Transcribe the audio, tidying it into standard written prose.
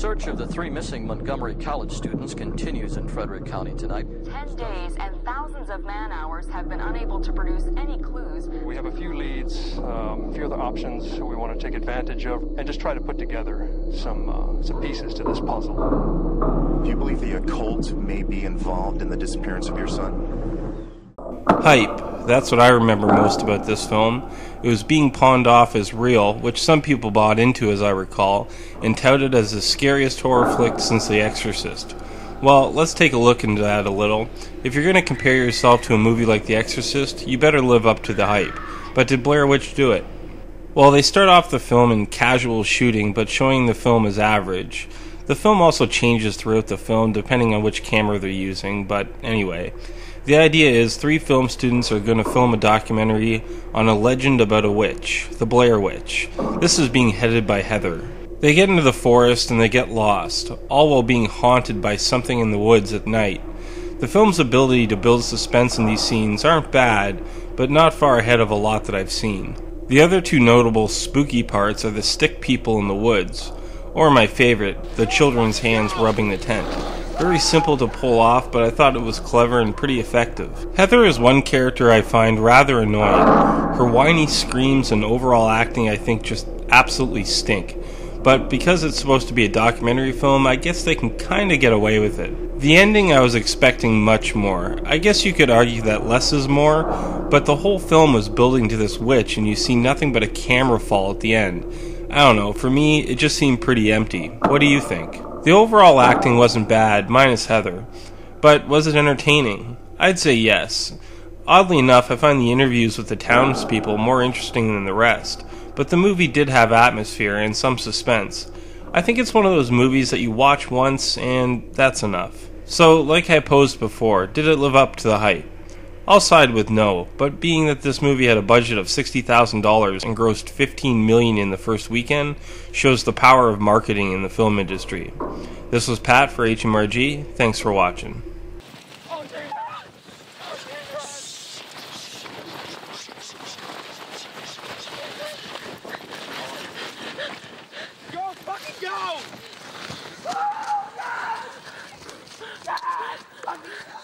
search of the 3 missing Montgomery College students continues in Frederick County tonight. 10 days and thousands of man-hours have been unable to produce any clues. We have a few leads, a few other options we want to take advantage of, and just try to put together some pieces to this puzzle. Do you believe the occult may be involved in the disappearance of your son? Hype. That's what I remember most about this film. It was being pawned off as real, which some people bought into as I recall, and touted as the scariest horror flick since The Exorcist. Well, let's take a look into that a little. If you're going to compare yourself to a movie like The Exorcist, you better live up to the hype. But did Blair Witch do it? Well, they start off the film in casual shooting, but showing the film as average. The film also changes throughout the film depending on which camera they're using, but anyway. The idea is 3 film students are going to film a documentary on a legend about a witch, the Blair Witch. This is being headed by Heather. They get into the forest and they get lost, all while being haunted by something in the woods at night. The film's ability to build suspense in these scenes aren't bad, but not far ahead of a lot that I've seen. The other 2 notable spooky parts are the stick people in the woods, or my favorite, the children's hands rubbing the tent. Very simple to pull off, but I thought it was clever and pretty effective. Heather is one character I find rather annoying. Her whiny screams and overall acting I think just absolutely stink. But because it's supposed to be a documentary film, I guess they can kinda get away with it. The ending I was expecting much more. I guess you could argue that less is more, but the whole film was building to this witch and you see nothing but a camera fall at the end. I don't know, for me it just seemed pretty empty. What do you think? The overall acting wasn't bad, minus Heather. But was it entertaining? I'd say yes. Oddly enough, I find the interviews with the townspeople more interesting than the rest, but the movie did have atmosphere and some suspense. I think it's one of those movies that you watch once and that's enough. So, like I posed before, did it live up to the hype? I'll side with no, but being that this movie had a budget of $60,000 and grossed $15 million in the first weekend, shows the power of marketing in the film industry. This was Pat for HMRG. Thanks for watching. Go, fucking go! Oh, God! God! Fucking